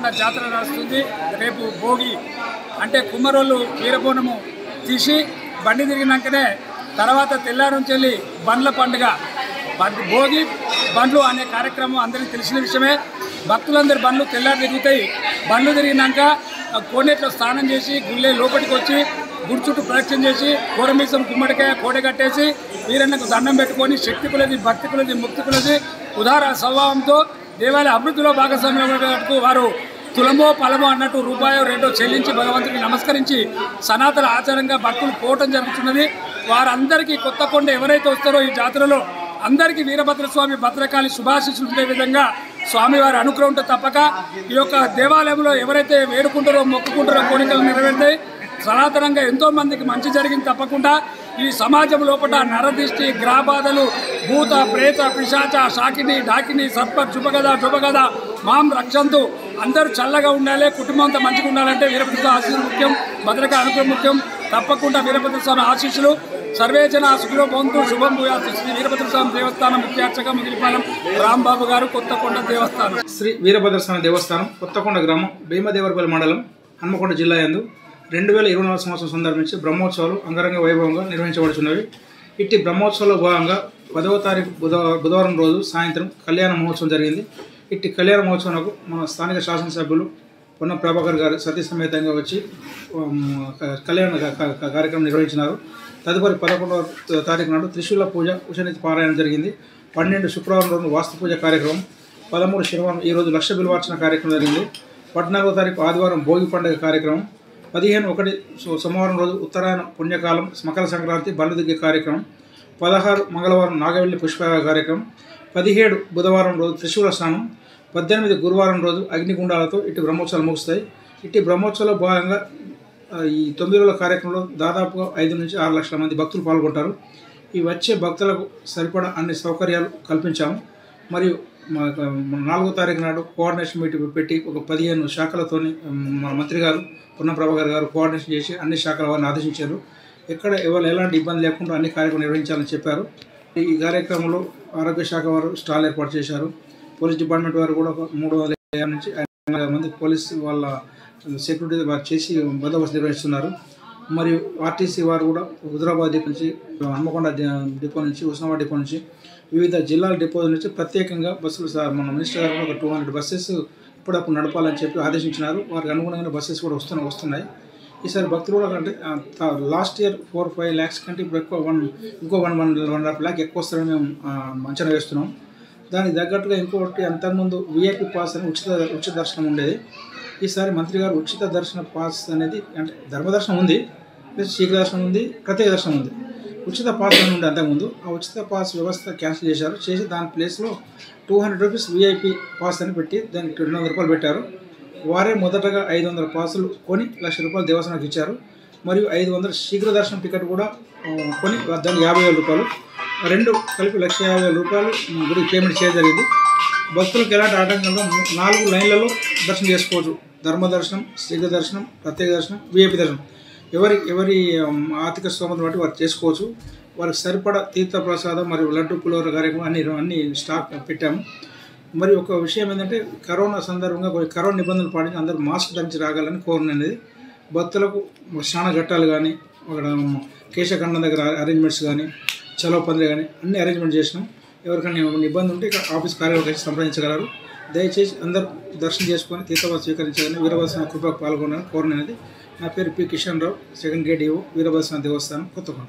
కొత్తకొండ జాతర నడుస్తుంది. రేపు భోగి అంటే కుమ్మరోళ్ళు వీరబోనము తీసి బండి తిరిగినాకనే తర్వాత తెల్లారి నుంచి వెళ్ళి బండ్ల పండుగ భోగి బండ్లు అనే కార్యక్రమం అందరికీ తెలిసిన విషయమే. భక్తులందరూ బండ్లు తెల్లారి తిరుగుతాయి. బండ్లు తిరిగినాక కోనేట్లో స్నానం చేసి గుళ్ళే లోపలికి వచ్చి గుడి చుట్టూ ప్రదక్షిణ చేసి కూరమీసం గుమ్మడికాయ కోడె కట్టేసి వీరన్నకు దండం పెట్టుకొని శక్తి కులది భక్తి కులది ముక్తి కులది ఉదార స్వభావంతో దేవాలయ అభివృద్ధిలో భాగస్వామ్యం వారు తులమో పలమో అన్నట్టు రూపాయో రెండో చెల్లించి భగవంతుడికి నమస్కరించి సనాతన ఆచారంగా భక్తులు పోవటం జరుగుతున్నది. వారందరికీ కొత్తకొండ ఎవరైతే వస్తారో ఈ జాతరలో అందరికీ వీరభద్రస్వామి భద్రకాళి శుభాశీస్సులు ఉండే విధంగా స్వామివారి అనుగ్రహంతో తప్పక ఈ యొక్క దేవాలయంలో ఎవరైతే వేడుకుంటారో మొక్కుకుంటారో కోరికలు నెరవేరుతాయి. సనాతనంగా ఎంతో మందికి మంచి జరిగింది. తప్పకుండా ఈ సమాజం లోపల నరదిష్టి గ్రహబాధలు భూత ప్రేత పిశాచ శాకిని డాకిని సర్ప శుభగద మాం రక్షంతు అందరూ చల్లగా ఉండాలి. కుటుంబం అంతా మంచిగా ఉండాలంటే వీరభద్ర ఆశీస్సులు ముఖ్యం, భద్రకాళి అనుగ్రహం ముఖ్యం. తప్పకుండా వీరభద్ర స్వామి ఆశీస్సులు సర్వేజన సుఖలో భవంతు శుభం భూయాతు. శ్రీ వీరభద్ర స్వామి దేవస్థానం ముఖ్య అర్చక ముగిలిపాలెం రాంబాబు గారు, కొత్తకొండ దేవస్థానం. శ్రీ వీరభద్ర స్వామి దేవస్థానం కొత్తకొండ గ్రామం భీమదేవరపల్లి మండలం హన్మకొండ జిల్లా యందు 2024 సంవత్సరం సందర్భించి బ్రహ్మోత్సవాలు అంగరంగ వైభవంగా నిర్వహించబడుతున్నవి. ఇట్టి బ్రహ్మోత్సవంలో భాగంగా 10వ తారీఖు బుధవారం రోజు సాయంత్రం కళ్యాణ మహోత్సవం జరిగింది. ఇట్టి కళ్యాణ మహోత్సవంకు మన స్థానిక శాసనసభ్యులు పొన్న ప్రభాకర్ గారు సతీ సమేతంగా వచ్చి కళ్యాణ కార్యక్రమం నిర్వహించినారు. తదుపరి 11వ తారీఖు నాడు త్రిశూల పూజ ఉషనీతి పారాయణం జరిగింది. 12 శుక్రవారం రోజు వాస్తు పూజ కార్యక్రమం, 13 శనివారం ఈరోజు లక్ష బిల్వార్చన కార్యక్రమం జరిగింది. 14వ తారీఖు ఆదివారం భోగి పండుగ కార్యక్రమం, 15/1 సోమవారం రోజు ఉత్తరాయణ పుణ్యకాలం మకర సంక్రాంతి బండ్లు దిగే కార్యక్రమం, 16 మంగళవారం నాగవెల్లి పుష్పయాగ కార్యక్రమం, 17 బుధవారం రోజు త్రిశూల స్నానం, 18 గురువారం రోజు అగ్నిగుండాలతో ఇటు బ్రహ్మోత్సవాలు ముగుస్తాయి. ఇట్టి బ్రహ్మోత్సవంలో భాగంగా ఈ 9 రోజుల కార్యక్రమంలో దాదాపుగా 5 నుంచి 6 లక్షల మంది భక్తులు పాల్గొంటారు. ఈ వచ్చే భక్తులకు సరిపడా అన్ని సౌకర్యాలు కల్పించాము. మరియు 4వ తారీఖు నాడు కోఆర్డినేషన్ మీటింగ్ పెట్టి ఒక 15 శాఖలతో మన మంత్రి గారు పొన్న ప్రభాకర్ గారు కోఆర్డినేషన్ చేసి అన్ని శాఖల వారిని ఆదేశించారు. ఎవరు ఎలాంటి ఇబ్బంది లేకుండా అన్ని కార్యక్రమం నిర్వహించాలని చెప్పారు. ఈ కార్యక్రమంలో ఆరోగ్య శాఖ వారు స్టాల్ ఏర్పాటు చేశారు. పోలీస్ డిపార్ట్మెంట్ వారు కూడా 350 నుంచి 500 మంది పోలీస్ వాళ్ళ సెక్యూరిటీ వారు చేసి బందోబస్తు నిర్వహిస్తున్నారు. మరియు ఆర్టీసీ వారు కూడా హుజరాబాద్ డిపో నుంచి, హన్మకొండ డిపో నుంచి, ఉస్మానాబాద్ డిపో నుంచి, వివిధ జిల్లాల డిపోల నుంచి ప్రత్యేకంగా బస్సులు మన మినిస్టర్ గారు ఒక 200 బస్సెస్ ఇప్పుడప్పుడు నడపాలని చెప్పి ఆదేశించినారు. వారికి అనుగుణంగా బస్సెస్ కూడా వస్తున్నాయి. ఈసారి భక్తులు కూడా అంటే లాస్ట్ ఇయర్ 4-5 lakhs కంటే ఇప్పుడు ఎక్కువ ఇంకో 1.5 lakh ఎక్కువ వస్తారని మేము అంచనా వేస్తున్నాం. దానికి తగ్గట్టుగా ఇంకొకటి అంతకుముందు విఐపి పాస్ అని ఉచిత దర్శనం ఉండేది. ఈసారి మంత్రి గారు ఉచిత దర్శన పాస్ అనేది అంటే ధర్మదర్శనం ఉంది, ప్లస్ శీఘ్ర దర్శనం ఉంది, ప్రత్యేక దర్శనం ఉంది. ఉచిత పాస్ అని ఉండే అంతకుముందు ఆ ఉచిత పాస్ వ్యవస్థ క్యాన్సిల్ చేశారు. చేసి దాని ప్లేస్లో 200 రూపీస్ విఐపి పాస్ అని పెట్టి దానికి 200 రూపాయలు పెట్టారు. వారే మొదటగా 500 పాసులు కొని ₹1,00,000 దేవస్థానానికి ఇచ్చారు. మరియు 500 శీఘ్ర దర్శనం టికెట్ కూడా కొని దానికి ₹50,000, రెండు కలిపి ₹150,000 గుడికి పేమెంట్ చేయడం జరిగింది. భక్తులకు ఎలాంటి ఆటంకంలో 4 లైన్లలో దర్శనం చేసుకోవచ్చు. ధర్మదర్శనం, శీఘ్ర దర్శనం, ప్రత్యేక దర్శనం, విఐపి దర్శనం. ఎవరి ఆర్థిక స్తోమత బట్టి వారు చేసుకోవచ్చు. వారికి సరిపడా తీర్థప్రసాదం మరియు లడ్డు పులిహోర కార్యక్రమం అన్ని స్టాక్ పెట్టాము. మరి ఒక విషయం ఏంటంటే కరోనా సందర్భంగా కరోనా నిబంధనలు పాటించి అందరూ మాస్క్ ధరించి రాగాలని కోరినది. భక్తులకు స్నాన ఘట్టాలు కానీ, అక్కడ కేశఖండం దగ్గర అరేంజ్మెంట్స్ కానీ, చలో పందిరి కానీ అన్ని అరేంజ్మెంట్ చేసినాం. ఎవరికైనా ఇబ్బంది ఉంటే ఇక్కడ ఆఫీస్ కార్యాలయం సంప్రదించగలరు. దయచేసి అందరూ దర్శనం చేసుకొని తీర్థవాసం స్వీకరించాలని వీరభద్ర కృపకు పాల్గొనాలని కోరినది. నా పేరు P. Kishan Rao, 2nd gate EO, Veerabhadra దేవస్థానం, కొత్తకొండ.